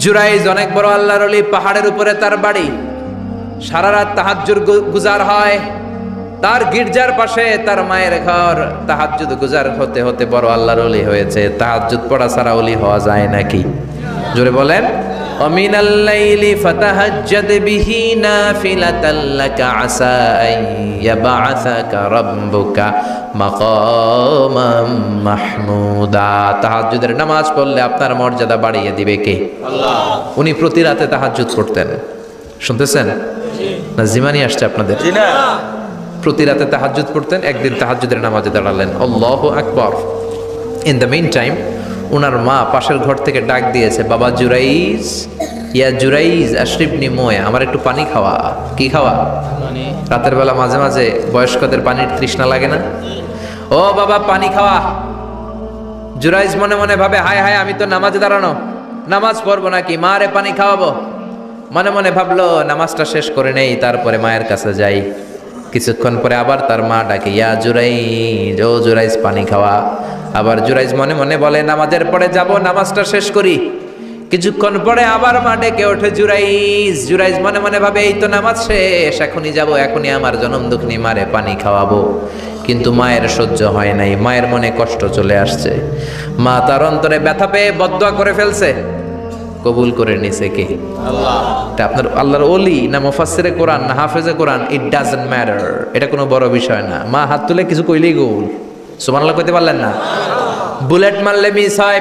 জুরাইজ অনেক বড় আল্লাহর ওলি, পাহাড়ের উপরে তার বাড়ি। সারা রাত তাহাজ্জুদ গুজার হয়। তার গির্জার পাশে তার মায়ের ঘর। তাহাজ্জুদ গুজার হতে হতে বড় আল্লাহর ওলি হয়েছে। তাহাজ্জুদ পড়া ছাড়া ওলি হওয়া যায় নাকি? জোরে বলেন। ওমিনাল লাইলি ফাতাহাজ্জাদ বিহি নাফিলাতাল লাকা আসা আন ইয়াবআসাকা রাব্বুকা মাকামাম মাহমুদা। তাহাজ্জুদের নামাজ পড়লে আপনার মর্যাদা বাড়িয়ে দিবে কে? আল্লাহ। উনি প্রতি রাতে তাহাজ্জুদ পড়তেন। শুনতেছেন না? জিমানি আসছে আপনাদের? জি না। প্রতি রাতে তাহাজ্জুদ পড়তেন। একদিন তাহাজ্জুদের নামাজে দাঁড়ালেন, আল্লাহু আকবার। ইন দ্য মিন টাইম ওনার মা পাশের ঘর থেকে ডাক দিয়েছে, বাবা জুরাইজ, ইয়া জুরাইজ আশরিবনি মোয়ে, আমার একটু পানি খাওয়া। কি খাওয়া? রাতের বেলা মাঝে মাঝে বয়স্কদের পানির তৃষ্ণা লাগে না? ও বাবা পানি খাওয়া। জুরাইজ মনে মনে ভাবে, হায় হায়, আমি তো নামাজে দাঁড়ানো, নামাজ পড়বো নাকি, মা রে পানি খাওয়াবো। মনে মনে ভাবলো নামাজটা শেষ করে নেই, তারপরে মায়ের কাছে যাই। কিছুক্ষণ পরে আবার তার মা ডাকে, ইয়া জুরাইজ, ও জুরাইজ পানি খাওয়া। আবার জুরাইজ মনে মনে বলে, নামাজের পরে যাব, নামাজটা শেষ করি। কিছুক্ষণ পরে আবার মা ডেকে ওঠে, জুরাইজ। জুরাইজ মনে মনে ভাবে, এই তো নামাজ শেষ, এখনই যাব, এখনই আমার জনম দুঃখিনী মারে পানি খাওয়াবো। কিন্তু মায়ের সহ্য হয় নাই, মায়ের মনে কষ্ট চলে আসছে। মা তার অন্তরে ব্যথা পেয়ে বদদোয়া করে ফেলছে। কবুল করে নিছে কে? আল্লাহ। তা আপনার আল্লাহর ওলি না মুফাসসিরে কোরআন না হাফেজে কোরআন, ইট ডাজন্ট ম্যাটার, এটা কোনো বড় বিষয় না। মা হাত তুলে কিছু কইলেই গোল। সুবহানাল্লাহ কইতে পারলেন না? বুলেট মারলে মিস হয়,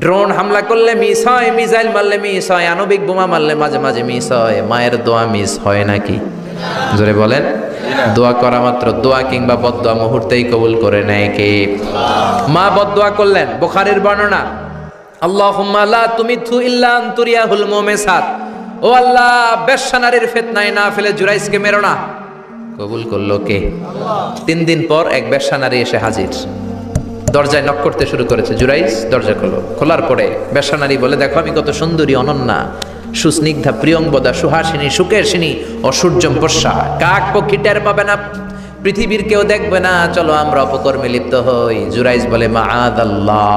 ড্রোন হামলা করলে মিস হয়, মিসাইল মারলে মিস হয়, আণবিক বোমা মারলে মাঝে মাঝে মিস হয়। মায়ের দোয়া মিস হয় নাকি? জোরে বলেন। দোয়া করা মাত্র, দোয়া কিংবা বদদোয়া মুহূর্তেই কবুল করে নেয় কে? মা বদদোয়া করলেন। বুখারীর বর্ণনা, আল্লাহুম্মা লা তুমিথু ইল্লা আন তুরিয়াহুল মুমিসাত, ও আল্লাহ বেশ্যা নারীর ফিতনায় না ফেলে জুরাইজকে মেরো না। কবুল করলো কে? আল্লাহ। 3 দিন পর এক বেশ্যা নারী এসে হাজির। দরজায় নক করতে শুরু করেছে। জুরাইজ দরজা খোলো। খোলার পরে বেশ্যা নারী বলে, দেখো আমি কত সুন্দরী, অনন্যা, সুস্নিগ্ধা, প্রিয়ংবদা, সুহাসিনী, সুকেশিনী, অসূর্যম বর্ষা। কাক পক্ষী টের পাবে না, পৃথিবীর কেউ দেখবে না, চলো আমরা অপকর্মে লিপ্ত হই। জুরাইজ বলে, মাআদাল্লাহ,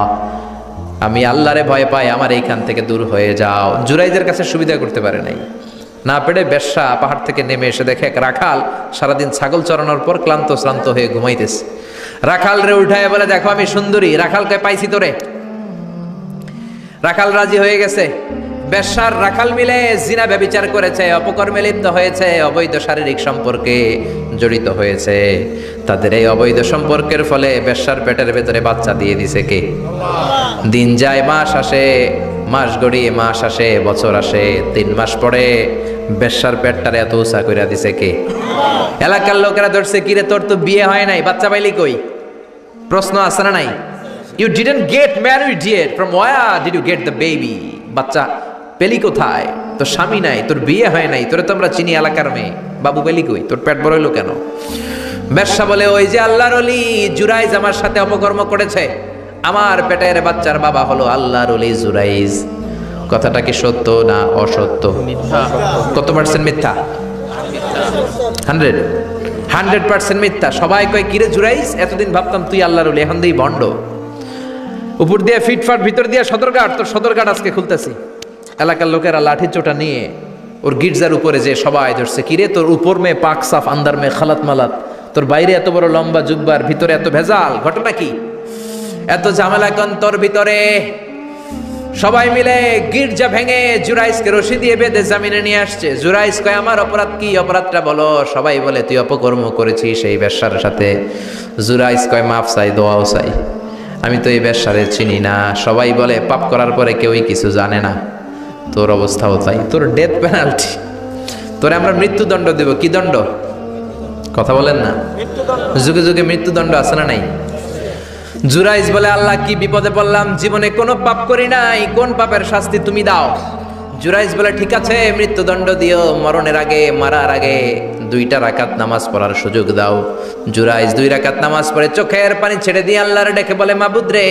আমি আল্লাহরে ভয় পাই, আমার এইখান থেকে দূর হয়ে যাও। জুরাইজের কাছে সুবিধা করতে পারে নাই। না পেরে বেশ্যা পাহাড় থেকে নেমে এসে দেখে এক রাখাল সারাদিন ছাগল চরানোর পর ক্লান্ত শ্রান্ত হয়ে ঘুমাইতেছে। রাখাল রে উঠায় বলে, দেখো আমি সুন্দরী। রাখালকে পাইছি তোরে। রাখাল রাজি হয়ে গেছে। বেশ্যার রাখাল মিলে জিনা ব্যভিচার করেছে, অপকর্মে লিপ্ত হয়েছে, অবৈধ শারীরিক সম্পর্কে জড়িত হয়েছে। তাদের এই অবৈধ সম্পর্কের ফলে বেশ্যার পেটের ভেতরে বাচ্চা দিয়ে দিছে কে? দিন যায়, মাস আসে, মাস গড়িয়ে মাস আসে, বছর আসে, 3 মাস পরে বেশ্যার পেটটারে এত উঁচা কইরা দিছে কে? এলাকার লোকেরা ধরছে, কিরে তোর তো বিয়ে হয় নাই, বাচ্চা পাইলি কই? প্রশ্ন আছে না নাই? You didn't get married yet, from where did you get the baby? বাচ্চা পেলি কোথায়? তোর স্বামী নাই, তোর বিয়ে হয় নাই, তোরে তো আমরা চিনি এলাকার মেয়ে, বাবু পেলি কই? তোর পেট বড় হইলো কেন? বেশ্যা বলে, ওই যে আল্লাহর ওলি জুরাইজ আমার সাথে অপকর্ম করেছে, আমার পেটের বাচ্চার বাবা হলো আল্লাহর ওলি জুরাইজ। কথাটা কি সত্য না অসত্য? কত পার্সেন্ট মিথ্যা? 100% মিথ্যা। সবাই কয়, কিরে জুরাইজ, এতদিন ভাবতাম তুই আল্লাহর ওলি, এখন দেই ভণ্ড। উপর দিয়ে ফিটফাট, ভিতর দিয়ে সদরঘাট। তোর সদরঘাট আজকে খুলতেছি। এলাকার লোকেরা লাঠি চোটা নিয়ে ওর গির্জার উপরে যে সবাই ধরছে, কিরে তোর উপর মে পাক সাফ, আন্দার মে খালাত মালাত, তোর বাইরে এত বড় লম্বা জুব্বার, ভিতরে এত ভেজাল, ঘটনা কি? এত ঝামেলা কোন তোর ভিতরে? সবাই মিলে গির্জা ভেঙে জুরাইজকে রশি দিয়ে বেঁধে জামিনে নিয়ে আসছে। জুরাইজ কয়, আমার অপরাধ কি? অপরাধটা বলো। সবাই বলে, তুই অপকর্ম করেছিস এই বেশ্যার সাথে। জুরাইজ কয়, মাফ চাই, দোয়াও চাই, আমি তো এই বেশ্যারে চিনি না। সবাই বলে, পাপ করার পরে কেউই কিছু জানে না, তোর অবস্থাও তাই, তোর ডেথ পেনাল্টি, তোরে আমরা মৃত্যুদণ্ড দেব। কি দণ্ড? কথা বলেন না। যুগে যুগে মৃত্যুদণ্ড আছে না নাই? জুরাইজ বলে, আল্লাহ কি বিপদে পড়লাম, জীবনে কোনো পাপ করি নাই, কোন পাপের শাস্তি তুমি দাও? জুরাইজ বলে, ঠিক আছে মৃত্যুদণ্ড দিও, মরণের আগে, মারার আগে 2 রাকাত নামাজ পড়ার সুযোগ দাও। জুরাইজ 2 রাকাত নামাজ পড়ে চোখের পানি ছেড়ে দিয়ে আল্লাহর ডেকে বলে, মাবুদ রে,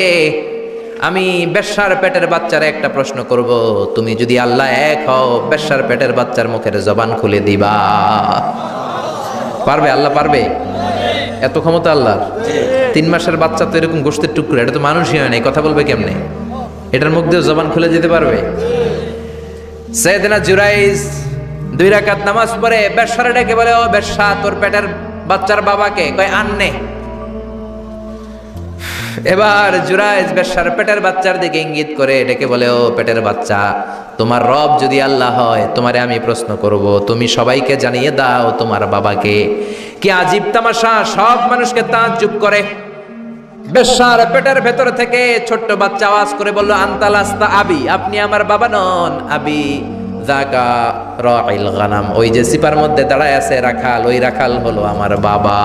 আমি বেশ্যার পেটের বাচ্চার একটা প্রশ্ন করব, তুমি যদি আল্লাহ এক হও, বেশ্যার পেটের বাচ্চার মুখের জবান খুলে দিবা? পারবে? আল্লাহ পারবে? এত ক্ষমতা আল্লাহর। 3 মাসের বাচ্চা তো এরকম গোশতের টুকরো, এটা তো মানুষই হয় নাই, কথা বলবে কেমনে? এটার মুখ দিয়ে জবান খুলে যেতে পারবে? সাইয়েদনা জুরাইজ 2 রাকাত নামাজ পড়ে বেশ্যারে ডেকে বলে, ও বেশ্যা, তোর পেটের বাচ্চার বাবাকে? কয় আন্নে। এবার জুরাইজ বেশ্যার পেটের বাচ্চার দিকে ইঙ্গিত করে ডেকে বলে, ও পেটের বাচ্চা, তোমার রব যদি আল্লাহ হয়, তোমারে আমি প্রশ্ন করব, তুমি সবাইকে জানিয়ে দাও তোমার বাবাকে। কি আজীব তামাশা, সব মানুষকে তাজ্জুব করে। বেশ্যার পেটের ভেতর থেকে ছোট্ট বাচ্চা আওয়াজ করে বলল, আনতালাস্তা আবি, আপনি আমার বাবা নন। আবি যাকা রাইল গানাম, ওই যে সিপার মধ্যে দাঁড়ায় আছে রাখাল, ওই রাখাল হলো আমার বাবা।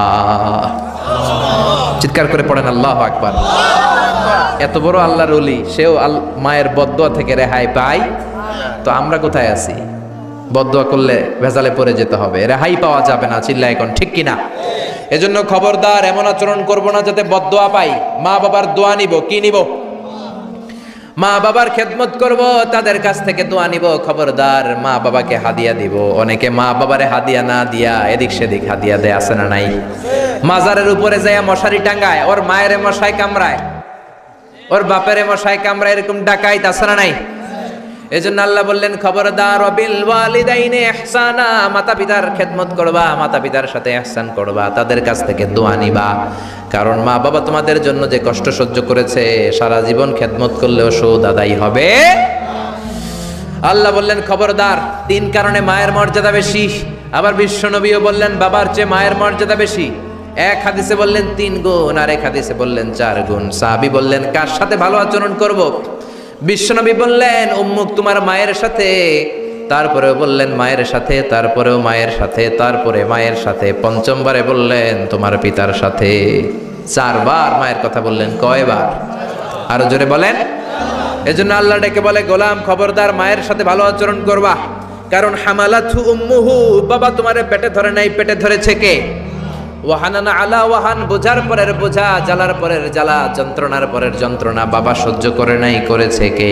চিৎকার করে পড়েন আল্লাহু আকবার। এত বড় আল্লাহর ওলি, সেও মায়ের বদদুয়া থেকে রেহাই পায়। তো আমরা কোথায় আছি? বদদুয়া করলে ভেজালে পড়ে যেতে হবে, রেহাই পাওয়া যাবে না। চিল্লায় এখন ঠিক কিনা? এজন্য খবরদার এমন আচরণ করব না যাতে বদদুয়া পাই। মা বাবার দোয়া নিব, কি নিব? মা বাবার খেদমত করব, তাদের কাছ থেকে দোয়া নিব। খবরদার মা বাবাকে হাদিয়া দিব। অনেকে মা বাবারে হাদিয়া না দিয়া এদিক সেদিক হাদিয়া দেয়, আছে না নাই? মাজারের উপরে যাইয়া মশারি টাঙ্গায়, ওর মায়ের মশাই কামড়ায়, ওর বাপের মশাই কামড়ায়, এরকম ডাকাইত আছে না নাই? এজন্য আল্লাহ বললেন, খবরদার বিল ওয়ালিদাইনি ইহসানা, মাতা পিতার খেদমত করবা, মাতা পিতার সাথে ইহসান করবা, তাদের কাছ থেকে দোয়া নিবা। কারণ মা বাবা তোমাদের জন্য যে কষ্ট সহ্য করেছে, সারা জীবন খেদমত করলেও সুদ আদায় হবে। আল্লাহ বললেন খবরদার, 3 কারণে মায়ের মর্যাদা বেশি। আবার বিশ্ব নবীও বললেন বাবার চেয়ে মায়ের মর্যাদা বেশি। এক হাদিসে বললেন 3 গুণ, আর এক হাদিসে বললেন 4 গুণ। সাহাবী বললেন, কার সাথে ভালো আচরণ করব? বিশ্বনবী বললেন, উম্মুক, তোমার মায়ের সাথে। তারপরেও বললেন মায়ের সাথে, তারপরেও মায়ের সাথে, তারপরে মায়ের সাথে, পঞ্চমবারে বললেন তোমার পিতার সাথে। 4 বার মায়ের কথা বললেন। কয়বার? আরো জোরে বলেন। এজন্য আল্লাহ ডেকে বলে, গোলাম খবরদার মায়ের সাথে ভালো আচরণ করবা। কারণ হামালাতহু উম্মুহু, বাবা তোমারে পেটে ধরে নাই, পেটে ধরেছে কে? ওয়াহানানা আলা ওয়াহান, বোঝার পরের বোঝা, জ্বালার পরের জ্বালা, যন্ত্রণার পরের যন্ত্রণা বাবা সহ্য করে নাই, করেছে কে?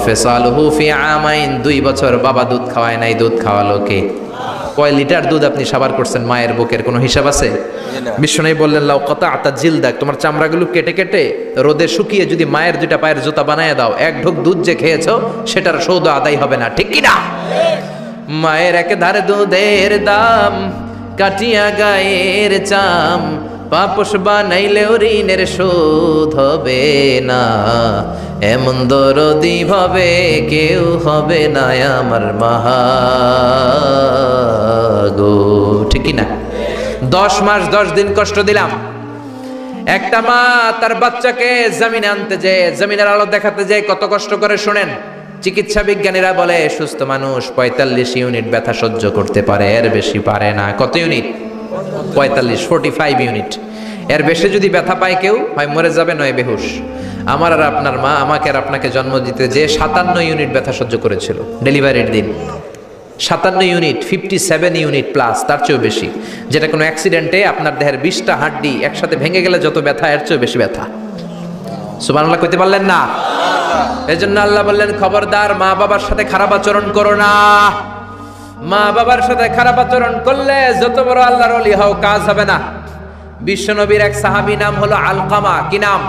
ফিসালুহু ফি আমাইন, 2 বছর বাবা দুধ খাওয়ায় নাই, দুধ খাওয়ালো কে? কয় লিটার দুধ আপনি সাবার করছেন মায়ের বুকের, কোনো হিসাব আছে? বিশ্বনবী বললেন, লাউ কাতাআতা জিলদাক, তোমার চামড়াগুলো কেটে কেটে রোদে শুকিয়ে যদি মায়ের 2টা পায়ের জুতা বানায় দাও, 1 ঢোক দুধ যে খেয়েছো সেটার সৌদ আদায় হবে না, ঠিক কি না? মায়ের একেধারে দুধের দাম, কাটিয়া গায়ের চাম, পাপস বানাইলেও ঋণের শোধ হবে না। এমন দরদি ভাবে কেউ হবে না আমার মাগো, ঠিক না? 10 মাস 10 দিন কষ্ট দিলাম। একটা মা তার বাচ্চাকে জমিনে আনতে যে, জমিনের আলো দেখাতে যে কত কষ্ট করে, শুনেন। চিকিৎসা বিজ্ঞানীরা বলে সুস্থ মানুষ 45 ইউনিট ব্যথা সহ্য করতে পারে, এর বেশি পারে না। কত ইউনিট? 45 ইউনিট। এর বেশি যদি ব্যথা পায় কেউ, হয় মরে যাবে, নয় বেহুশ। আমার আর আপনার মা আমাকে আর আপনাকে জন্ম দিতে যে 57 ইউনিট ব্যথা সহ্য করেছিল ডেলিভারির দিন। 57 ইউনিট, 57 ইউনিট প্লাস, তার চেয়েও বেশি। যেটা কোনো অ্যাক্সিডেন্টে আপনার দেহের 20টা হাড্ডি একসাথে ভেঙে গেলে যত ব্যথা, এর চেয়েও বেশি ব্যথা। সুবহানাল্লাহ কইতে পারলেন না? এজন্য আল্লাহ বললেন, খবরদার মা বাবার সাথে খারাপ আচরণ করো না। মা বাবার সাথে খারাপ আচরণ করলে যত বড় আল্লাহর ওলি হও, কাজ হবে না। বিশ্বনবীর এক সাহাবী নাম হলো আলকামা। কি নাম?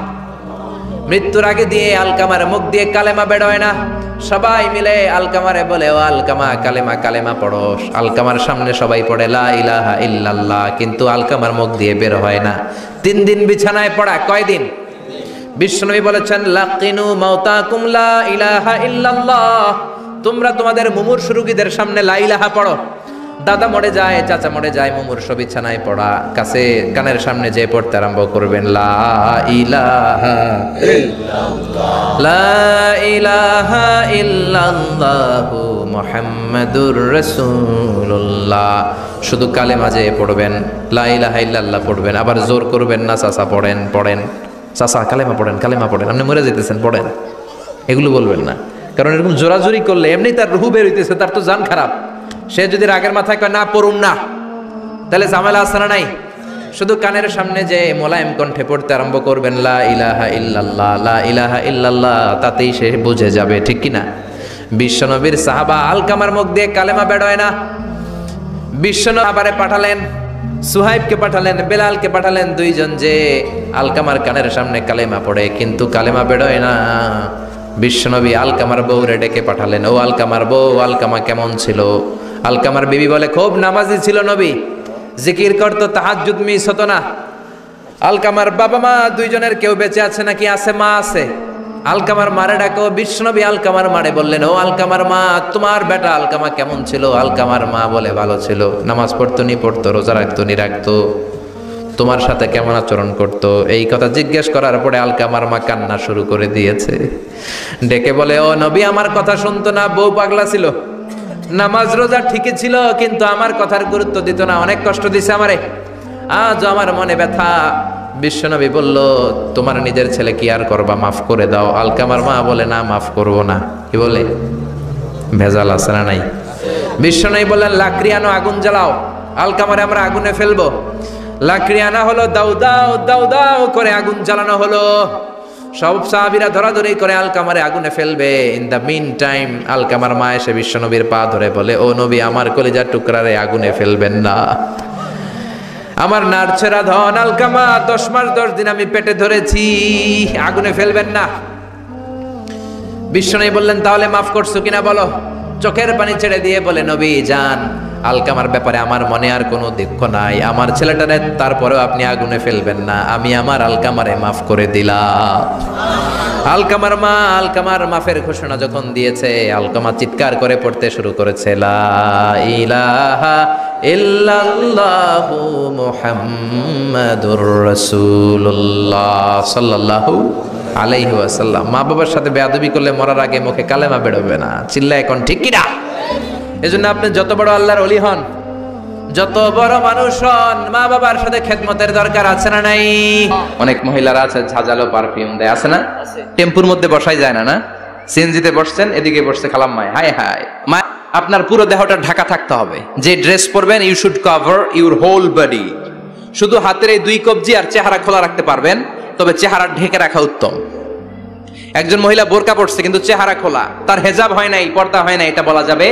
মৃত্যুর আগে দিয়ে আলকামার মুখ দিয়ে কালেমা বের হয় না। সবাই মিলে আলকামারে বলে, ও আলকামা, কালেমা কালেমা পড়ো। আলকামার সামনে সবাই পড়ে লা ইলাহা ইল্লাল্লাহ, কিন্তু আলকামার মুখ দিয়ে বের হয় না। 3 দিন বিছানায় পড়া। কয়দিন? বিশ্বনবী বলেছেন, লাকিনু মাউতাকুম লা ইলাহা ইল্লাল্লাহ, তোমরা তোমাদের মুমূর্ষু রোগীদের সামনে লা ইলাহা পড়ো। দাদা মরে যায়, চাচা মরে যায়, মুমূর্ষু বিছানায় পড়া, কাছে কানের সামনে যে পড়তে আরম্ভ করবেন, লা ইলাহা ইল্লাল্লাহ, লা ইলাহা ইল্লাল্লাহু মুহাম্মাদুর রাসূলুল্লাহ। শুধু কালেমা যে পড়বেন, লা ইলাহা ইল্লাল্লাহ পড়বেন, আবার জোর করবেন না, চাচা পড়েন পড়েন, চাচা কালেমা পড়েন, কালেমা পড়েন, আপনি মরে যেতেছেন পড়েন, এগুলো বলবেন না। কারণ এরকম জোরাজোরি করলে এমনি তার রুহু বের হইতেছে, তার তো জান খারাপ। সে যদি রাগের মাথায় কয় না পড়ুন না, তাহলে ঝামেলা আছে না নাই? শুধু কানের সামনে যে মোলায়েম কণ্ঠে পড়তে আরম্ভ করবেন, লা ইলাহা ইল্লাল্লাহ, লা ইলাহা ইল্লাল্লাহ, তাতেই সে বুঝে যাবে, ঠিক কিনা? বিশ্বনবীর সাহাবা আলকামার মুখ দিয়ে কালেমা বের হয় না। বিশ্বনবী আবারে পাঠালেন, সুহাইবকে পাঠালেন, বেলালকে পাঠালেন, 2 জন যে আলকামার কানের সামনে কালেমা পড়ে, কিন্তু কালেমা বের হয় না। বিশ্বনবী আলকামার বউরে ডেকে পাঠালেন, ও আলকামার বউ, আলকামা কেমন ছিল? আলকামার বিবি বলে, খুব নামাজি ছিল নবী, জিকির করতো, তাহাজ্জুদ মিস হতো না। আলকামার বাবা মা দুইজনের কেউ বেঁচে আছে নাকি? আছে, মা আছে। আলকামার মারে ডাকো। বিশ্বনবী আলকামার মারে বললেন, ও আলকামার মা, তোমার বেটা আলকামা কেমন ছিল? আলকামার মা বলে, ভালো ছিল, নামাজ পড়তো নি পড়তো, রোজা রাখতো নি রাখতো, তোমার সাথে কেমন আচরণ করতো। এই কথা জিজ্ঞেস করার পরে আলকামার মা কান্না শুরু করে দিয়েছে। ডেকে বলে, ও নবী, আমার কথা শুনতো না, বউ পাগলা ছিল, নামাজ রোজা ঠিকই ছিল, কিন্তু আমার কথার গুরুত্ব দিত না, অনেক কষ্ট দিছে আমারে, আজ আমার মনে ব্যথা। বিশ্বনবী বলল, তোমার নিজের ছেলে কি আর করবা, মাফ করে দাও। আলকামার মা বলে, না, মাফ করব না। কি বলে? ভেজাল আছে না নাই? বিশ্বনবী বললেন, লাকড়ি আনো, আগুন জ্বালাও, আলকামারে আমরা আগুনে ফেলবো। লাকড়ি আনা হলো, দাও দাও দাও দাও করে আগুন জ্বালানো হলো। সব সাহাবীরা ধরাধরি করে আলকামারে আগুনে ফেলবে। ইন দ্য মিন টাইম আলকামার মা এসে বিশ্বনবীর পা ধরে বলে, ও নবী, আমার কলিজার টুকরারে আগুনে ফেলবেন না, আমার নারছেরা ধন আলকামা, 10 মাস 10 দিন আমি পেটে ধরেছি, আগুনে ফেলবেন না। বিশ্বনবী বললেন, তাহলে মাফ করছো কিনা বলো। চোখের পানি ছেড়ে দিয়ে বলে, নবী যান, আলকামার ব্যাপারে আমার মনে আর কোনো দুঃখ নাই, আমার ছেলেটারে তারপরেও আপনি আগুনে ফেলবেন না, আমি আমার আলকামারে মাফ করে দিলাম। আলকামার মা আলকামার মাফের ঘোষণা যখন দিয়েছে, আলকামা চিৎকার করে পড়তে শুরু করেছে, লা ইলাহা ইল্লাল্লাহু মুহাম্মাদুর রাসূলুল্লাহ সাল্লাল্লাহু আলাইহি ওয়াসাল্লাম। মা বাবার সাথে বেয়াদবি করলে মরার আগে মুখে কালেমা বেরোবে না। চিল্লা এখন ঠিক কিনা? এজন্য আপনি যত বড় আল্লাহর ওলি হন, যত বড় মানুষ হন, মা বাবার সাথে খেদমতের দরকার আছে না নাই? অনেক মহিলারা আছে ঝাঁঝালো পারফিউম দেয়, আছে না? টেম্পুর মধ্যে বসাই যায় না, না? সিএনজিতে বসছেন, এদিকে বসছে খালাম্মায়, হায় হায়। মা, আপনার পুরো দেহটা ঢাকা থাকতে হবে। যে ড্রেস পরবেন, you should cover your whole body. শুধু হাতের এই 2 কবজি আর চেহারা খোলা রাখতে পারবেন, তবে চেহারা ঢেকে রাখা উত্তম। একজন মহিলা বোরকা পড়ছে কিন্তু চেহারা খোলা, তার হেজাব হয় নাই, পর্দা হয় নাই, এটা বলা যাবে?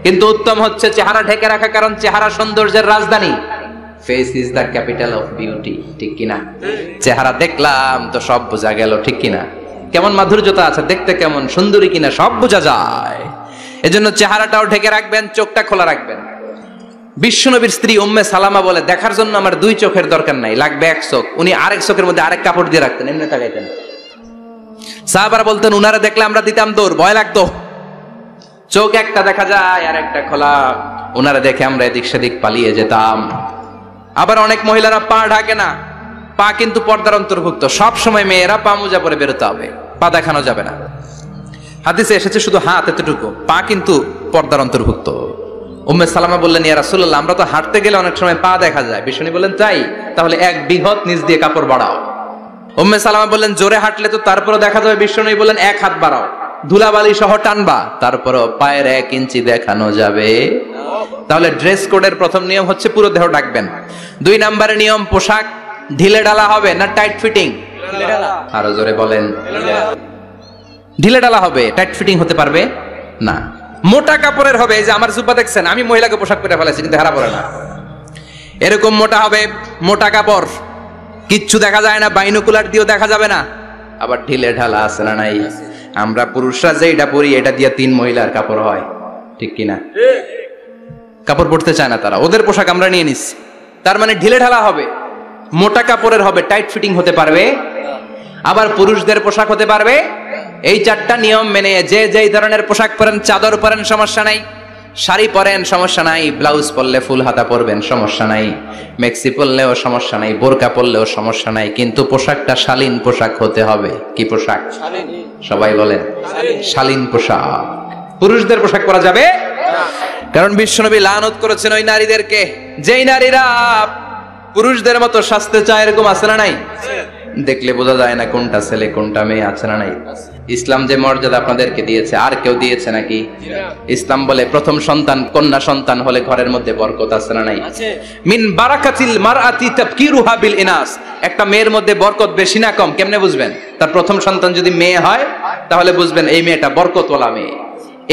কিন্তু উত্তম হচ্ছে চেহারা ঢেকে রাখা, কারণ চেহারা সৌন্দর্যের রাজধানী। Face is the capital of beauty, ঠিক কিনা? চেহারা দেখলাম তো সব বোঝা গেল, ঠিক কিনা? কেমন মাধুর্যতা আছে, দেখতে কেমন সুন্দরী কিনা সব বোঝা যায়। এজন্য চেহারাটাও ঢেকে রাখবেন, চোখটা খোলা রাখবেন। বিশ্বনবীর স্ত্রী উম্মে সালামা বলে, দেখার জন্য আমার 2 চোখের দরকার নাই, লাগবে 1 চোখ। উনি আরেক চোখের মধ্যে আরেক কাপড় দিয়ে রাখতেন, এমনি তাকাইতেন। সাহাবারা বলতেন, উনারা দেখলে আমরা দিতাম দৌড়, ভয় লাগতো। চোখ একটা দেখা যায় আর একটা খোলা, উনারা দেখে আমরা এদিক সেদিক পালিয়ে যেতাম। আবার অনেক মহিলারা পা ঢাকে না, পা কিন্তু পর্দার অন্তর্ভুক্ত। সব সময় মেয়েরা পা মোজা পরে বেরোতে হবে, পা দেখানো যাবে না। হাদিসে এসেছে শুধু হাত এতটুকু, পা কিন্তু পর্দার অন্তর্ভুক্ত। উম্মে সালামা বললেন, ইয়া রাসূলুল্লাহ, আমরা তো হাঁটতে গেলে অনেক সময় পা দেখা যায়। বিষ্ণু বললেন, তাই? তাহলে 1 বিঘত নিচ দিয়ে কাপড় বাড়াও। উম্মে সালামা বললেন, জোরে হাঁটলে তো তারপরে দেখা যাবে। বিষ্ণু বললেন, 1 হাত বাড়াও, ধুলাবালি সহ টানবা, তারপরও পায়ের 1 ইঞ্চি দেখানো যাবে। তাহলে ড্রেস কোডের প্রথম নিয়ম হচ্ছে পুরো দেহ ঢাকবেন। 2 নম্বরে নিয়ম, পোশাক ঢিলে ঢালা হবে না টাইট ফিটিং? আরো জোরে বলেন। ঢিলে ঢালা হবে, টাইট ফিটিং হতে পারবে না। মোটা কাপড়ের হবে। এই যে আমার জুব্বা দেখছেন, আমি মহিলাকে পোশাক পরে ফেলেছি কিন্তু হেরা পরে না, এরকম মোটা হবে, মোটা কাপড়, কিচ্ছু দেখা যায় না, বাইনোকুলার দিয়েও দেখা যাবে না। আবার ঢিলে ঢালা আছে না নাই? আমরা পুরুষরা যে এটা পরি, এটা দিয়ে 3 মহিলার কাপড় হয়, ঠিক কিনা? কাপড় পরতে চায় না তারা, ওদের পোশাক আমরা নিয়ে নিচ্ছি। তার মানে ঢিলে ঢালা হবে, মোটা কাপড়ের হবে, টাইট ফিটিং হতে পারবে। আবার পুরুষদের পোশাক হতে পারবে। এই 4টা নিয়ম মেনে যে যেই ধরনের পোশাক পরেন, চাদর পরেন সমস্যা নাই, শাড়ি পরেন সমস্যা নাই, ব্লাউজ পরলে ফুল হাতা পরবেন সমস্যা নাই, মেক্সি পরলেও সমস্যা নাই, বোরকা পরলেও সমস্যা নাই, কিন্তু পোশাকটা শালীন পোশাক হতে হবে। কি পোশাক? সবাই বলেন, শালীন পোশাক। পুরুষদের পোশাক পরা যাবে না, কারণ বিশ্বনবী লানত করেছেন ওই নারীদেরকে, যেই নারীরা পুরুষদের মতো সাজতে চায়। এরকম আছে না নাই? দেখলে বোঝা যায় না কোনটা ছেলে কোনটা মেয়ে, আছে না নাই? ইসলাম যে মর্যাদা আপনাদেরকে দিয়েছে আর কেউ দিয়েছে নাকি? ইসলাম বলে প্রথম সন্তান কন্যা সন্তান হলে ঘরের মধ্যে বরকত, আছে না নাই? মিন বারাকাতিল মারআতি তাবকিরুহা বিল ইনাস। একটা মেয়ের মধ্যে বরকত বেশি না কম কেমনে বুঝবেন? তার প্রথম সন্তান যদি মেয়ে হয় তাহলে বুঝবেন এই মেয়েটা বরকতওয়ালা মেয়ে।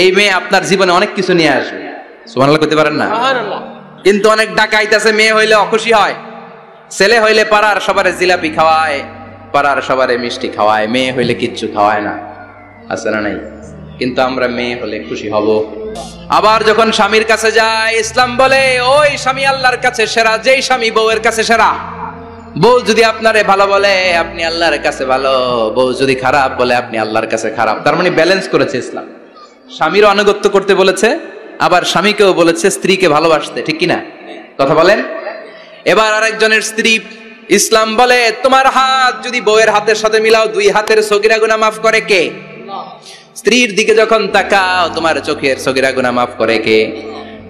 এই মেয়ে আপনার জীবনে অনেক কিছু নিয়ে আসবে। সুবহানাল্লাহ কইতে পারেন না? সুবহানাল্লাহ। কিন্তু অনেক ডাকাইত আছে, মেয়ে হইলে অখুশি হয়, ছেলে হইলে পাড়ার সবারে জিলাপি খাওয়ায়, পাড়ার সবারে মিষ্টি খাওয়ায়, মেয়ে হইলে কিচ্ছু খাওয়ায় না। আছে না নাই? কিন্তু আমরা মেয়ে হলে খুশি হব। আবার যখন স্বামীর কাছে যায়, ইসলাম বলে ওই স্বামী আল্লাহর কাছে সেরা যেই স্বামী বউয়ের কাছে সেরা। বউ যদি আপনারে ভালো বলে আপনি আল্লাহর কাছে ভালো, বউ যদি খারাপ বলে আপনি আল্লাহর কাছে খারাপ। তার মানে ব্যালেন্স করেছে ইসলাম। স্বামীরও আনুগত্য করতে বলেছে, আবার স্বামীকেও বলেছে স্ত্রীকে ভালোবাসতে, ঠিক কিনা? কথা বলেন। এবার আরেকজনের স্ত্রী, ইসলাম বলে তোমার হাত যদি বউয়ের হাতের সাথে মিলাও 2 হাতের সগীরা গুনাহ মাফ করে কে? স্ত্রীর দিকে যখন তাকাও তোমার চোখের সগীরা গুনাহ মাফ করে কে?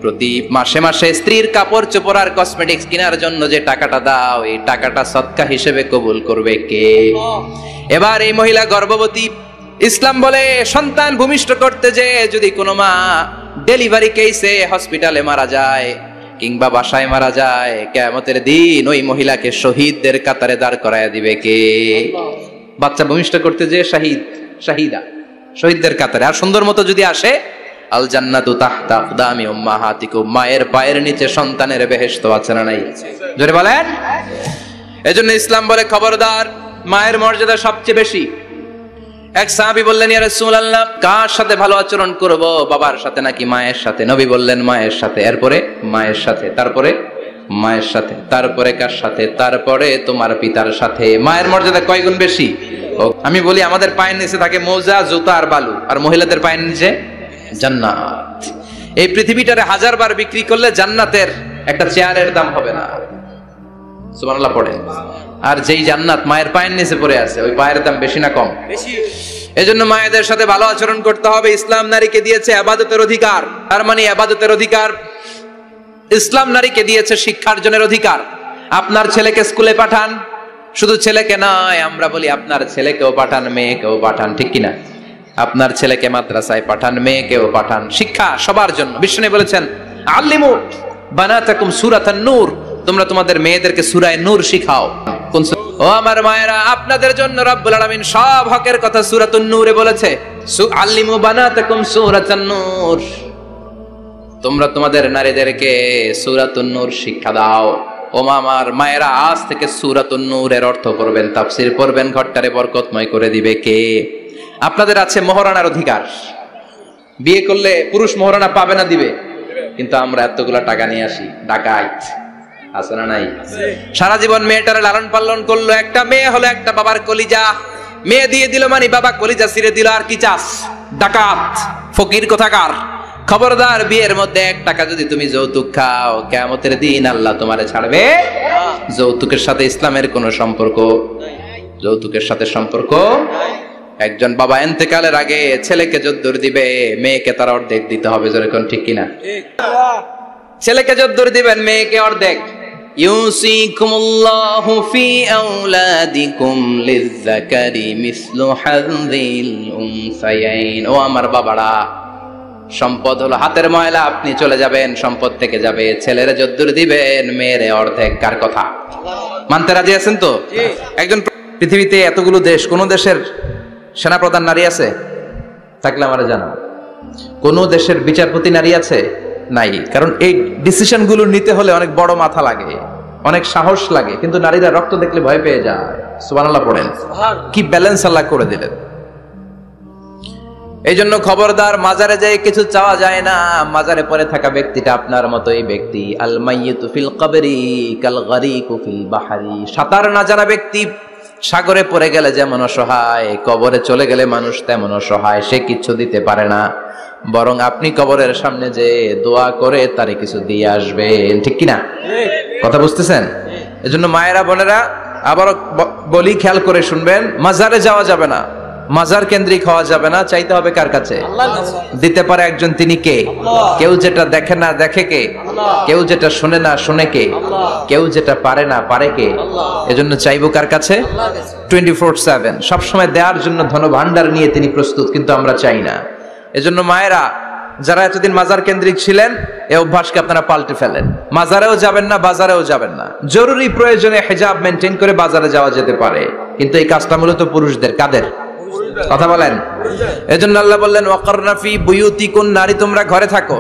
প্রতি মাসে মাসে স্ত্রীর কাপড় চোপড় আর কসমেটিক্স কেনার জন্য যে টাকাটা দাও, এই টাকাটা সদকা হিসেবে কবুল করবে কে? এবার এই মহিলা গর্ভবতী, ইসলাম বলে সন্তান ভূমিষ্ঠ করতে যে যদি কোনো মা ডেলিভারি কেসে হসপিটালে মারা যায় কিংবা বাসায় মারা যায়, কিয়ামতের দিন ওই মহিলাকে শহীদদের কাতারে দাঁড় করায় দিবে কে? বাচ্চা ভূমিষ্ঠ করতে যে শাহিদা, শহীদদের কাতারে। আর সুন্দর মতো যদি আসে, আল জান্নাতু তাহতা আকদামি উম্মাহাতিকুম, মায়ের পায়ের নিচে সন্তানের বেহেশত আছে না নাই? জোরে বলেন। এজন্য ইসলাম বলে খবরদার, মায়ের মর্যাদা সবচেয়ে বেশি। এক সাহাবী বললেন, ইয়া রাসূলুল্লাহ, কার সাথে ভালো আচরণ করব? বাবার সাথে নাকি মায়ের সাথে? নবী বললেন মায়ের সাথে, এরপরে মায়ের সাথে, তারপরে মায়ের সাথে, তারপরে কার সাথে? তারপরে তোমার পিতার সাথে। মায়ের মর্যাদা কয় গুণ বেশি? আমি বলি আমাদের পায়ের নিচে থাকে মোজা, জুতা আর বালু, আর মহিলাদের পায়ের নিচে জান্নাত। এই পৃথিবীটারে 1000 বার বিক্রি করলে জান্নাতের একটা চেয়ারের দাম হবে না। সুবহানাল্লাহ পড়েন। আর যেই জান্নাত মায়ের পায়ের নিচে পড়ে আছে, ওই পায়ের দাম বেশি না কম? বেশি। এজন্য মায়েদের সাথে ভালো আচরণ করতে হবে। ইসলাম নারীকে দিয়েছে ইবাদতের অধিকার। তার মানে ইবাদতের অধিকার। ইসলাম নারীকে দিয়েছে শিক্ষার্জনের অধিকার। আপনার ছেলেকে স্কুলে পাঠান, শুধু ছেলেকে নয়, আমরা বলি আপনার ছেলেকেও পাঠান, মেয়েকেও পাঠান, ঠিক কিনা? আপনার ছেলেকে মাদ্রাসায় পাঠান, মেয়েকেও পাঠান। শিক্ষা সবার জন্য। বিষ্ণু বলেছেন আল্লিমু বানাতাকুম সূরাতান নূর, তোমরা তোমাদের মেয়েদেরকে সূরা নূর শিখাও। কোন? ও আমার মায়েরা, আপনাদের জন্য রব্বুল আলামিন সব হকের কথা সূরাতুন নূরে বলেছে। আল্লিমু বানাতাকুম সূরাতান নূর, তোমরা তোমাদের নারীদেরকে সূরাতুন নূর শিক্ষা দাও। ও আমার মায়েরা, আজ থেকে সূরাতুন নূরের অর্থ পড়বেন, তাফসীর পড়বেন, ঘরটারে বরকতময় করে দিবে কে? আপনাদের আছে মহারানার অধিকার। বিয়ে করলে পুরুষ মহারানা পাবে না, দিবে। কিন্তু আমরা এতগুলা টাকা নিয়ে আসি, ডাকাইত আছে না নাই? সারা জীবন মেয়েটারে লালন পালন করলো, একটা মেয়ে হলো একটা বাবার কলিজা। মেয়ে দিয়ে দিল মানে বাবা কলিজা ছিঁড়ে দিল, আর কি চাস? ডাকাত, ফকির কোথাকার। খবরদার, বিয়ের মধ্যে 1 টাকা যদি তুমি যৌতুক খাও, কিয়ামতের দিন আল্লাহ তোমারে ছাড়বে। যৌতুকের সাথে ইসলামের কোনো সম্পর্ক, যৌতুকের সাথে সম্পর্ক। একজন বাবা ইন্তেকালের আগে ছেলেকে যদ্দুর দিবে, মেয়েকে তার অর্ধেক দিতে হবে। যেরকম, ঠিক কিনা? ছেলেকে যদ্দুর দিবেন, মেয়েকে অর্ধেক। ইউসিকুমুল্লাহু ফি আওলাদিকুম লিযযাকারি মিসলু হাযযিল উনসায়াইন। ও আমার বাবারা, সম্পদ হলো হাতের ময়লা, আপনি চলে যাবেন, সম্পদ থেকে যাবে। ছেলেরা যদ্দুর দিবেন, মেয়েরে অর্ধেক। কার কথা মানতে রাজি আছেন তো? একজন, পৃথিবীতে এতগুলো দেশ, কোন দেশের সেনাপ্রধান নারী আছে? থাকলে আমারে জানাও। কোন দেশের বিচারপতি নারী আছে? নাই। কারণ এই ডিসিশন গুলো নিতে হলে অনেক বড় মাথা লাগে, অনেক সাহস লাগে। কিন্তু নারীরা রক্ত দেখলে ভয় পেয়ে যায়। সুবহানাল্লাহ পড়েন। কি ব্যালেন্স আল্লাহ করে দিলেন। এই জন্য খবরদার, মাজারে যায় কিছু চাওয়া যায় না। মাজারে পড়ে থাকা ব্যক্তিটা আপনার মতোই ব্যক্তি। আল মাইয়িতু ফিল কবরি কাল গারিকু ফিল বাহরি। সাঁতার না জানা ব্যক্তি সাগরে পড়ে গেলে যেমন অসহায়, কবরে চলে গেলে মানুষ তেমন অসহায়। সে কিছু দিতে পারে না, বরং আপনি কবরের সামনে যে দোয়া করে তারে কিছু দিয়ে আসবেন, ঠিক কিনা? কথা বুঝতেছেন? এজন্য মায়েরা, বোনেরা, আবারও বলি, খেয়াল করে শুনবেন, মাজারে যাওয়া যাবে না, মাজার কেন্দ্রিক হওয়া যাবে না। চাইতে হবে কার কাছে? দিতে পারে একজন, তিনি কে? কেউ যেটা দেখে না দেখে কে? কেউ যেটা শুনে না শুনে কে? কেউ যেটা পারে না পারে কে? এজন্য চাইবো কার কাছে? 24/7 সবসময় দেওয়ার জন্য ধন ভান্ডার নিয়ে তিনি প্রস্তুত, কিন্তু আমরা চাই না। এজন্য মায়েরা, যারা এতদিন মাজার কেন্দ্রিক ছিলেন, এই অভ্যাসকে আপনারা পাল্টে ফেলেন। মাজারেও যাবেন না, বাজারেও যাবেন না। জরুরি প্রয়োজনে হিজাব মেনটেন করে বাজারে যাওয়া যেতে পারে, কিন্তু এই কাজটা মূলত পুরুষদের। কাদের কথা বলেন? এজন্য আল্লাহ বললেন ওয়াকারনা ফি বুয়ুতিকুন, নারী তোমরা ঘরে থাকো।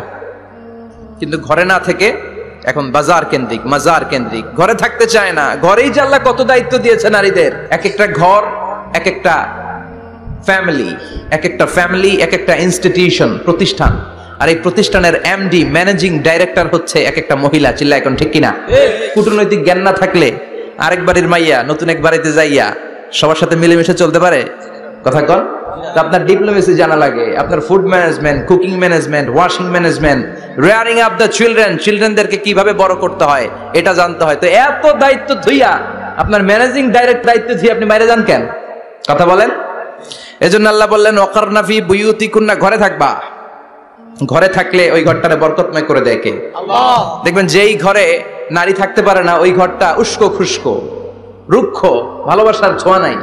কিন্তু ঘরে না থেকে এখন বাজার কেন্দ্রিক, মাজার কেন্দ্রিক। ঘরে থাকতে চায় না। ঘরেই যে আল্লাহ কত দায়িত্ব দিয়েছে নারীদের। এক একটা ঘর এক একটা ফ্যামিলি, এক একটা ফ্যামিলি এক একটা ইনস্টিটিউশন, প্রতিষ্ঠান, আর এই প্রতিষ্ঠানের এমডি ম্যানেজিং ডাইরেক্টর হচ্ছে এক একটা মহিলা। চিল্লা এখন ঠিক কিনা? কূটনৈতিক জ্ঞান না থাকলে আরেক বাড়ির মাইয়া নতুন এক বাড়িতে যাইয়া সবার সাথে মিলেমিশে চলতে পারে? কথা কন। আপনার ডিপ্লোমেসি জানা লাগে, আপনার food management, cooking management, washing management, rearing up the চিলড্রেনদেরকে কিভাবে বড় করতে হয় এটা জানতে হয়। তো এত দায়িত্ব ধুইয়া আপনার ম্যানেজিং ডাইরেক্ট দায়িত্ব ধুইয়া আপনি বাইরে যান কেন? কথা বলেন। এজন্য আল্লাহ বললেন ওয়াকারনা ফি বুয়ুতিকুন্না, ঘরে থাকবা। ঘরে থাকলে ওই ঘরটারে বরকতময় করে দেয় কে? আল্লাহ। দেখবেন যেই ঘরে নারী থাকতে পারে না ওই ঘরটা উস্কো খুস্কো, রুক্ষ, ভালোবাসার ছোঁয়া নাই,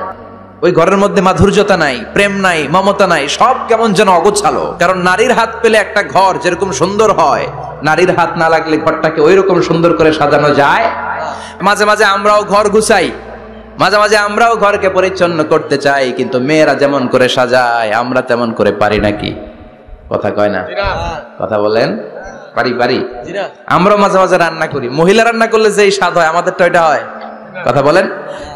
ওই ঘরের মধ্যে মাধুর্যতা নাই, প্রেম নাই, মমতা নাই, সব কেমন যেন অগোছালো। কারণ নারীর হাত পেলে একটা ঘর যেরকম সুন্দর হয়, নারীর হাত না লাগলে ঘরটাকে ওই রকম সুন্দর করে সাজানো যায়। মাঝে মাঝে আমরাও ঘর গুছাই, মাঝে মাঝে আমরাও ঘরকে পরিচ্ছন্ন করতে চাই, কিন্তু মেয়েরা যেমন করে সাজায় আমরা তেমন করে পারি নাকি? কথা কয় না? কথা বলেন। পারি পারি। আমরা মাঝে মাঝে রান্না করি, মহিলা রান্না করলে যেই স্বাদ হয় আমাদেরটা ওইটা হয়? কথা বলেন।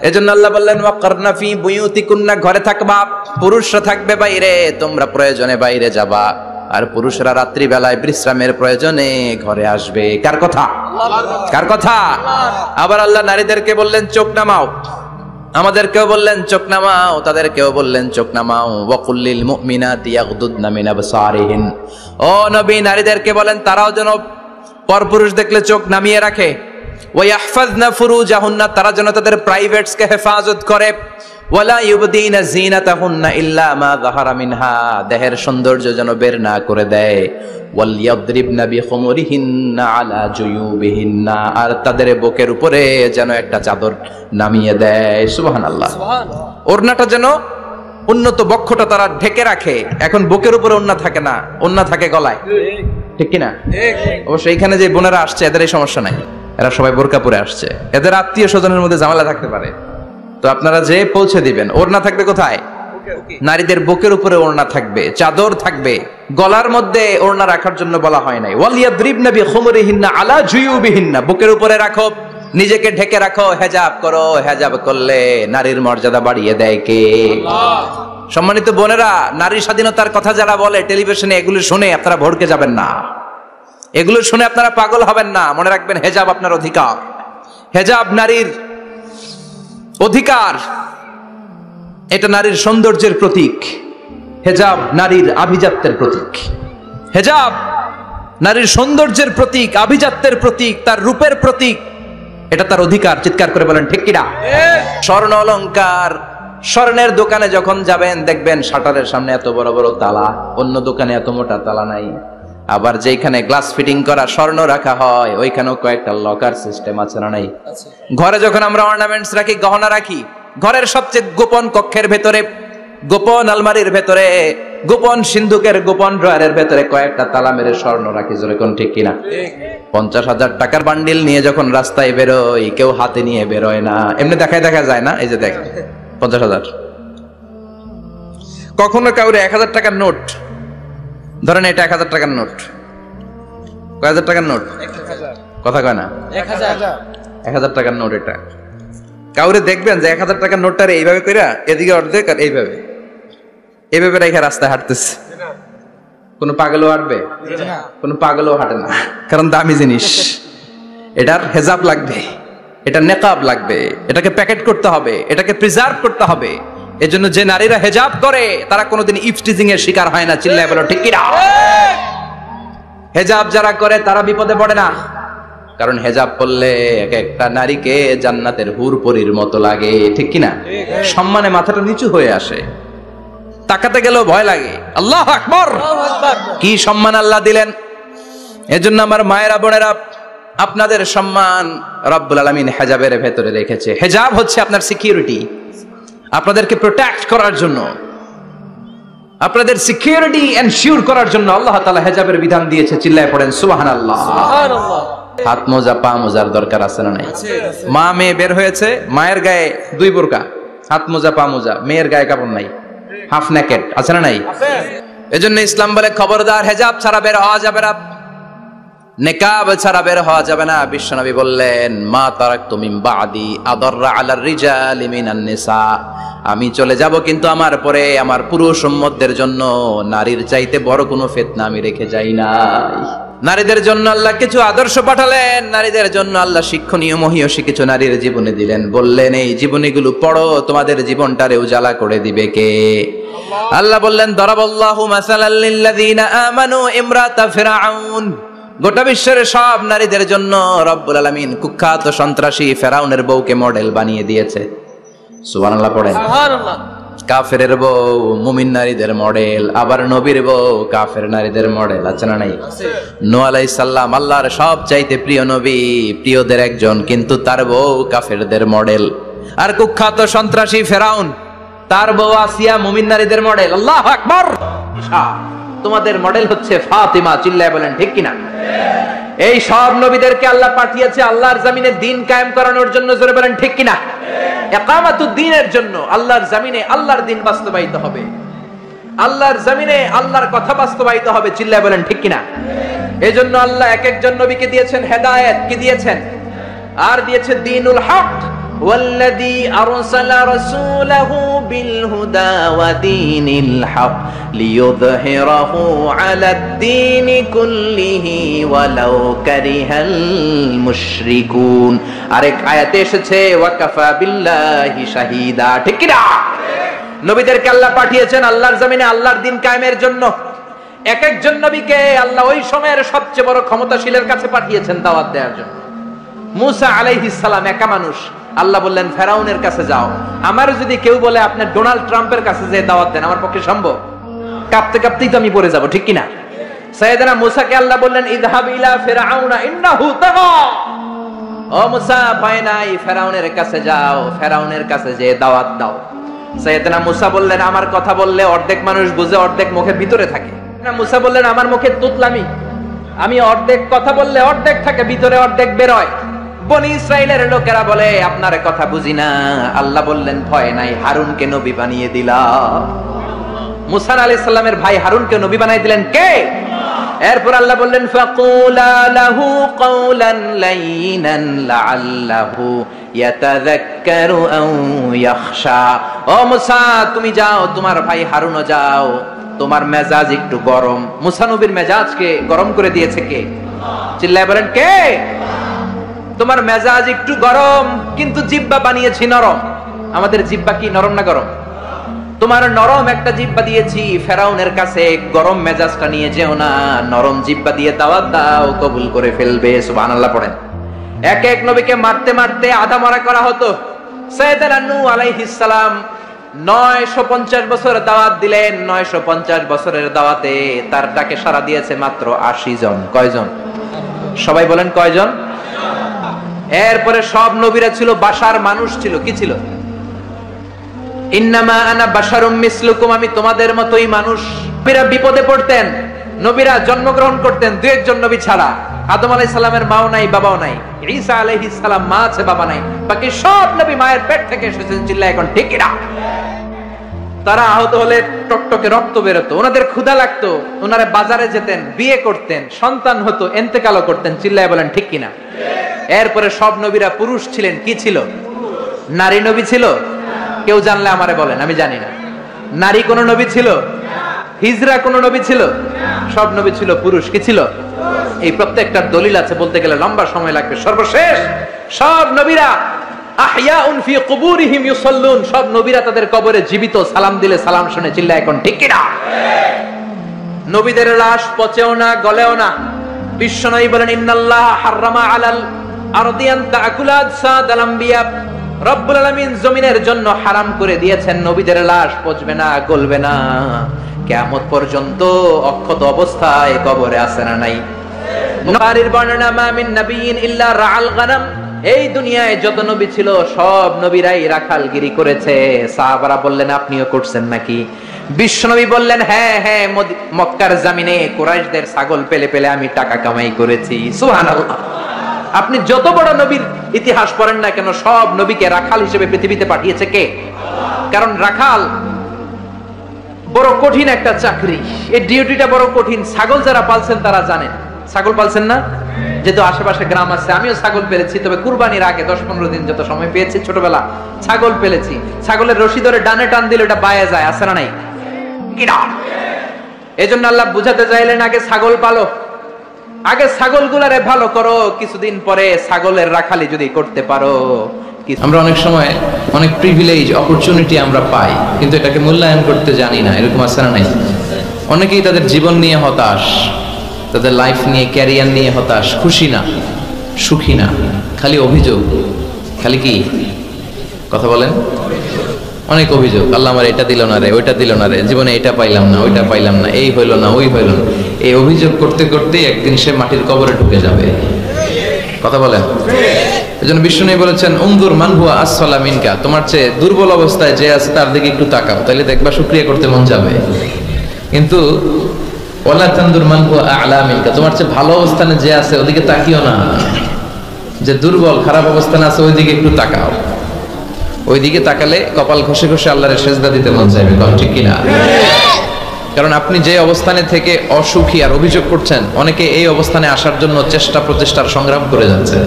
এজন্য আল্লাহ বললেন ওয়াকারনা ফি বুয়ুতিকুন্না, ঘরে থাকবা। পুরুষরা থাকবে বাইরে, তোমরা প্রয়োজনে বাইরে যাবা, আর পুরুষরা রাত্রি বেলায় বিশ্রামের প্রয়োজনে ঘরে আসবে। কার কথা? কার কথা? আবার আল্লাহ নারীদেরকে বললেন চোখ নামাও, আমাদেরকেও বললেন চোখ নামাও, তাদেরকেও বললেন চোখ নামাও। ওয়াকুল্লিল মুমিনাতি ইয়াগদুদনা মিন আবসারিহিন, ও নবী নারীদেরকে বলেন তারাও যেন পরপুরুষ দেখলে চোখ নামিয়ে রাখে। ওয়াহফাজনা ফুরুজাহুন্না, তারা যেন তাদের প্রাইভেটসকে হেফাজত করে। ওয়ালা ইউবদিনা জিনাতাহুন্না ইল্লা মা যাহারা মিনহা, দেহের সৌন্দর্য যেন বের না করে দেয়। ওয়ালিয়াদরিবনা বিখুমুরিহিন্না আলা জুয়ুবিহিন্না, আর তাদের বুকের উপরে যেন একটা চাদর নামিয়ে দেয়। সুবহানাল্লাহ। ওড়নাটা যেন উন্নত বক্ষটা তারা ঢেকে রাখে। এখন বুকের উপরে ওড়না থাকে না, ওড়না থাকে গলায়, ঠিক কিনা? অবশ্য এইখানে যে বোনেরা আসছে এদের এই সমস্যা নাই, এরা সবাই বোরকা পরে আসছে, এদের আত্মীয় স্বজনের মধ্যে ঝামেলা থাকতে পারে, তো আপনারা যে পৌঁছে দিবেন। ওড়না থাকবে কোথায়? নারীদের বুকের উপরে ওড়না থাকবে, চাদর থাকবে, গলার মধ্যে ওড়না রাখার জন্য বলা হয় নাই। ওয়ালিয়াদরিবনা বিখুমুরিহিন্না আলা জুয়ুবিহিন্না, বুকের উপরে রাখো, নিজেকে ঢেকে রাখো, হেজাব করো। হেজাব করলে নারীর মর্যাদা বাড়িয়ে দেয় কে? আল্লাহ। সম্মানিত বোনেরা, নারী স্বাধীনতার কথা যারা বলে টেলিভিশনে, এগুলো শুনে আপনারা ভড়কে যাবেন না, এগুলো শুনে আপনারা পাগল হবেন না। মনে রাখবেন হেজাব আপনার অধিকার, হেজাব নারীর অধিকার, এটা নারীর সৌন্দর্যের প্রতীক। হেজাব নারীর আভিজাত্যের প্রতীক, হেজাব নারীর সৌন্দর্যের প্রতীক, আভিজাত্যের প্রতীক, তার রূপের প্রতীক, এটা তার অধিকার। চিৎকার করে বলেন ঠিক কিনা? স্বর্ণ অলংকার, স্বর্ণের দোকানে যখন যাবেন দেখবেন শাটারের সামনে এত বড় বড় তালা, অন্য দোকানে এত মোটা তালা নাই। আবার যেখানে গ্লাস ফিটিং করা স্বর্ণ রাখা হয় ওইখানেও কয়েকটা লকার সিস্টেম আছে না নাই? ঘরে যখন আমরা অর্নামেন্টস রাখি, গহনা রাখি, ঘরের সবচেয়ে গোপন কক্ষের ভেতরে, গোপন আলমারির ভেতরে, গোপন সিন্ধুকের গোপন ড্রয়ারের ভেতরে কয়েকটা তালা মেরে স্বর্ণ রাখি। জোরে কোন ঠিক কিনা? 50,000 টাকার বান্ডিল নিয়ে যখন রাস্তায় বেরোয় কেউ হাতে নিয়ে বেরোয় না, এমনি দেখায় দেখা যায় না? এই যে দেখ 50,000। কখনো কাউরে 1000 টাকার নোট ধরেন, এটা 1000 টাকার নোট, কয় হাজার টাকার নোট? কথা কয় না? 1000 টাকার নোট। এটা কাউরে দেখবেন যে 1000 টাকার নোটটারে এইভাবে কইরা এদিকে অর্ধেক আর এইভাবে এইভাবে রেখে রাস্তায় হাঁটতেছে, কোন পাগলও হাঁটবে? কোন পাগলও হাঁটে না, কারণ দামি জিনিস। এটার হেজাব লাগবে, এটা নেকাব লাগবে, এটাকে প্যাকেট করতে হবে, এটাকে প্রিজার্ভ করতে হবে। এজন্য যে নারীরা হেজাব করে তারা কোনোদিন ইফটিজিং এর শিকার হয় না। চিল্লায় বলো ঠিক কিনা? হেজাব যারা করে তারা বিপদে পড়ে না, কারণ হেজাব করলে এক একটা নারীকে জান্নাতের হুরপরির মতো লাগে, ঠিক কিনা? সম্মানে মাথাটা নিচু হয়ে আসে, তাকাতে গেলেও ভয় লাগে। আল্লাহু আকবার, কি সম্মান আল্লাহ দিলেন! এজন্য আমার মায়েরা বোনেরা, আপনাদের সম্মান রব্বুল আলামিন হেজাবের ভেতরে রেখেছে। হেজাব হচ্ছে আপনার সিকিউরিটি, আপনাদেরকে প্রোটেক্ট করার জন্য, আপনাদের সিকিউরিটি এনশিওর করার জন্য আল্লাহ তাআলা হেজাবের বিধান দিয়েছে। চিল্লায় পড়েন সুবহানাল্লাহ। সুবহানাল্লাহ। হাত মোজা পা মোজার দরকার আছে না নাই? মা মেয়ে বের হয়েছে, মায়ের গায়ে 2 বোরকা, হাত মোজা পা মোজা, মেয়ের গায়ে কাপড় নাই, হাফ নেকেড, আছে না নাই? এজন্য ইসলাম বলে খবরদার হেজাব ছাড়া বের হওয়া যাবে না। নেকাব ছাড়া বের হওয়া যাবে না। বিশ্বনবী বললেন, মা তারাকতু মিন বাদি আদাররা আলার রিজালি মিনান নিসা, আমি চলে যাব কিন্তু আমার পরে আমার পুরুষ উম্মতদের জন্য নারীর চাইতে বড় কোনো ফিতনা আমি রেখে যাই নাই। নারীদের জন্য আল্লাহ কিছু আদর্শ পাঠালেন, নারীদের জন্য আল্লাহ শিক্ষণীয় মহীয়সী কিছু নারীর জীবনে দিলেন, বললেন এই জীবনীগুলো পড়ো, তোমাদের জীবনটারে উজালা করে দিবে কে? আল্লাহ বললেন, দরাবাল্লাহু মাসালাল লিল্লাযিনা আমানু ইমরাতা ফিরআউন। গোটা বিশ্বের সব নারীদের জন্য রব্বুল আলামিন কুখ্যাত সন্ত্রাসী ফেরাউনের বউকে মডেল বানিয়ে দিয়েছে। সুবহানাল্লাহ পড়েন। সুবহানাল্লাহ। কাফেরের বউ মুমিন নারীদের মডেল, আবার নবীর বউ কাফের নারীদের মডেল, আছে না নাই? নূহ আলাইহিস সালাম আল্লাহর সবচাইতে প্রিয় নবী, প্রিয়দের একজন, কিন্তু তার বউ কাফেরদের মডেল। আর কুখ্যাত সন্ত্রাসী ফেরাউন, তার বউ আসিয়া মুমিন নারীদের মডেল। আল্লাহু আকবার। তোমাদের মডেল হচ্ছে ফাতিমা, চিল্লায় বলেন ঠিক কিনা? এই সব নবীদেরকে আল্লাহ পাঠিয়েছে আল্লাহর জমিনে দ্বীন কায়েম করানোর জন্য, জোরে বলেন ঠিক কিনা? ইকামাতুদ দ্বীনের জন্য। আল্লাহর জমিনে আল্লাহর দ্বীন বাস্তবায়িত হবে, আল্লাহর জমিনে আল্লাহর কথা বাস্তবায়িত হবে, চিল্লায় বলেন ঠিক কিনা? এজন্য আল্লাহ এক একজন নবীকে দিয়েছেন হেদায়েত, কি দিয়েছেন? আর দিয়েছে দ্বীনুল হক। والذي أرسل رسوله بالهدى ودين الحق ليظهره على الدين كله ولو كره المشركون। আরেক আয়াতে এসেছে ওয়াকাফা বিল্লাহি শাহিদা, ঠিক কি না? নবীদেরকে আল্লাহ পাঠিয়েছেন আল্লাহর জমিনে আল্লাহর দ্বীন কায়েমের জন্য। এক একজন নবীকে আল্লাহ ওই সময়ের সবচেয়ে বড় ক্ষমতাশীলের কাছে পাঠিয়েছেন দাওয়াত দেওয়ার জন্য। মুসা আলাইহিস সালাম একা মানুষ, আল্লাহ বললেন ফেরাউনের কাছে যাও। আমার যদি কেউ বলে আপনি ডোনাল্ড ট্রাম্পের কাছে যে দাওয়াত দেন, আমার পক্ষে সম্ভব? কাঁপতে কাঁপতেই তো আমি পড়ে যাব, ঠিক কিনা? সাইয়েদনা মুসাকে আল্লাহ বললেন ইযহাব ইলা ফিরআউনা ইন্নাহু তাগা, ও মুসা ভয় নাই, ফেরাউনের কাছে যাও, ফেরাউনের কাছে যে দাওয়াত দাও। সাইয়েদনা মুসা বললেন আমার কথা বললে অর্ধেক মানুষ বুঝে, অর্ধেক মুখের ভিতরে থাকে। মুসা বললেন আমার মুখে তুতলামি, আমি অর্ধেক কথা বললে অর্ধেক থাকে ভিতরে, অর্ধেক বের হয়। বনি ইসরাইলের লোকেরা বলে আপনার কথা বুঝি না। আল্লাহ বললেন ভয় নাই, হারুনকে নবী বানিয়ে দিলাম। মুসা আলাইহিস সালামের ভাই হারুনকে নবী বানিয়ে দিলেন কে? এরপর আল্লাহ বললেন ফাকুলা লাহু কাওলান লাইনান লাআল্লাহু ইয়াতাযাক্কারু আও ইয়াখশা। ও মুসা তুমি যাও, তোমার ভাই হারুনও যাও, তোমার মেজাজ একটু গরম। মুসা নবীর মেজাজকে গরম করে দিয়েছে কে? চিল্লায় বলেন কে? তোমার মেজাজ একটু গরম, কিন্তু জিহ্বা বানিয়েছি নরম। আমাদের জিহ্বা কি নরম না গরম? তোমার নরম একটা জিহ্বা দিয়েছি, ফেরাউনের কাছে গরম মেজাজটা নিয়ে যেও না, নরম জিহ্বা দিয়ে দাওয়াত দাও, কবুল করে ফেলবে। সুবহানাল্লাহ পড়েন। এক এক নবীকে মারতে মারতে আধা মরা করা হতো। সাইয়েদনা নূহ আলাইহিস সালাম 950 বছর দাওয়াত দিলেন। 950 বছরের দাওয়াতে তার ডাকে সাড়া দিয়েছে মাত্র 80 জন। কয়জন? সবাই বলেন কয়জন? এরপরে সব নবীরা ছিল বাশার, মানুষ ছিল। কি ছিল? ইন্নামা আনা বাশারুম মিসলুকুম, আমি তোমাদের মতোই মানুষ। নবীরা বিপদে পড়তেন, নবীরা জন্মগ্রহণ করতেন, দুই একজন নবী ছাড়া। আদম আলাইহিস সালামের মাও নাই, বাবাও নাই। ঈসা আলাইহিস সালাম মা আছে, বাবা নাই। বাকি সব নবী মায়ের পেট থেকে এসেছেন, চিল্লায় এখন ঠিক কিনা? তারা আহত হলে টকটকে রক্ত বেরোতো, ওনাদের ক্ষুধা লাগতো, ওনারা বাজারে যেতেন, বিয়ে করতেন, সন্তান হতো, ইন্তেকালও করতেন, চিল্লায় বলেন ঠিক কিনা? এরপরে সব নবীরা পুরুষ ছিলেন। কি ছিল? নারী নবী ছিল? কেউ জানলে আমারে বলেন, আমি জানি না। নারী কোন নবী ছিল? হিজরা কোন নবী ছিল? সব নবী ছিল পুরুষ। কি ছিল? এই প্রত্যেকটার দলিল আছে, বলতে গেলে লম্বা সময় লাগবে। সর্বশেষ সব নবীরা আহইয়াউন ফি কুবুরিহিম ইউসাল্লুন, সব নবীরা তাদের কবরে জীবিত, সালাম দিলে সালাম শুনে, চিল্লায় এখন ঠিক কিনা? নবীদের লাশ পচেও না, গলেও না। বিশ্বনবী বলেন ইন্নাল্লাহ হাররামা আলাল আরদিয়ান তাকুলাত সাদাল আম্বিয়া, রব্বুল আলামিন জমিনের জন্য হারাম করে দিয়েছেন নবীদের লাশ পচবে না, গলবে না, কিয়ামত পর্যন্ত অক্ষত অবস্থায় কবরে আছে না নাই? বুখারীর বর্ণনা মা মিন নাবিয়্যিন ইল্লা রাআল গানাম, এই দুনিয়ায় যত নবী ছিল সব নবীরাই রাখালগিরি করেছে। সাহাবারা বললেন আপনিও করছেন নাকি? বিশ্বনবী বললেন হ্যাঁ হ্যাঁ, মক্কার জমিনে কুরাইশদের ছাগল পেলে পেলে আমি টাকা কামাই করেছি। সুবহানাল্লাহ। আপনি যত বড় নবীর ইতিহাস পড়েন না কেন, সব নবীকে রাখাল হিসেবে পৃথিবীতে পাঠিয়েছে কে? কারণ রাখাল বড় কঠিন একটা চাকরি, এই ডিউটিটা বড় কঠিন। ছাগল যারা পালছেন তারা জানেন, ছাগল পালছেন না? যেহেতু আশেপাশে গ্রাম আছে, আমিও ছাগল পেলেছি, তবে কুরবানির আগে 10-15 দিন যত সময় পেয়েছি ছোটবেলা ছাগল পেলেছি। ছাগলের রশি ধরে ডানে টান দিলে ওটা বায়ে যায়, আছে না নাই? এজন্য আল্লাহ বুঝাতে চাইলেন আগে ছাগল পালো, আগে ছাগলগুলারে ভালো করো, কিছুদিন পরে ছাগলের রাখালি যদি করতে পারো। আমরা অনেক সময় অনেক প্রিভিলেজ অপরচুনিটি আমরা পাই, কিন্তু এটাকে মূল্যায়ন করতে জানি না, এরকম আছে না নাই? অনেকেই তাদের জীবন নিয়ে হতাশ, তাদের লাইফ নিয়ে, ক্যারিয়ার নিয়ে হতাশ, খুশি না, সুখী না, খালি অভিযোগ। খালি কি কথা বলেন? অনেক অভিযোগ। আল্লাহ আমার এটা দিল না রে, ওইটা দিল না রে, জীবনে এটা পাইলাম না, ওইটা পাইলাম না, এই হইল না, ওই হইল না। এই অভিযোগ করতে করতে একদিন সে মাটির কবরে ঢুকে যাবে। কথা বলেন? এজন্য বিষ্ণু বলেছেন, উনজুর মান হুয়া আসফালা মিনকা, তোমার চেয়ে দুর্বল অবস্থায় যে আছে তার দিকে একটু তাকাও, তাহলে দেখবা শুকরিয়া করতে মন যাবে। কিন্তু ওয়ালা তানজুর মান হুয়া আ'লা মিনকা, তোমার চেয়ে ভালো অবস্থানে যে আছে ওদিকে তাকিও না, যে দুর্বল খারাপ অবস্থানে আছে ওইদিকে একটু তাকাও। ওইদিকে তাকালে কপাল ঘষে ঘষে আল্লাহর সেজদা দিতে মন চাইবে। কোন ঠিক কিনা? কারণ আপনি যে অবস্থানে থেকে অসুখী আর অভিযোগ করছেন, অনেকে এই অবস্থানে আসার জন্য চেষ্টা প্রচেষ্টার সংগ্রাম করে যাচ্ছে।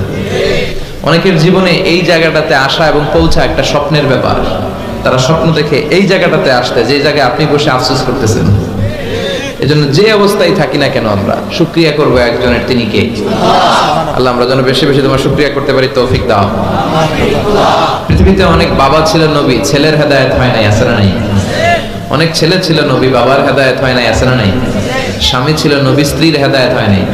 অনেকের জীবনে এই জায়গাটাতে আসা এবং পৌঁছা একটা স্বপ্নের ব্যাপার। তারা স্বপ্ন দেখে এই জায়গাটাতে আসতে, যে জায়গায় আপনি বসে আফসোস করতেছেন। এজন্য যে অবস্থায় থাকি না কেন আমরা শুকরিয়া করবো একজনের, তিনি কে? আল্লাহ আমরা যেন বেশি বেশি তোমার শুকরিয়া করতে পারি, তৌফিক দাও। পৃথিবীতে অনেক বাবা ছিল নবী, ছেলের হেদায়েত হয় নাই, আছে না নাই? অনেক ছেলে ছিল নবী, বাবার হেদায়েত হয় নাই, আছে না নাই? স্বামী ছিল নবী, স্ত্রীর হেদায়েত হয় নাই।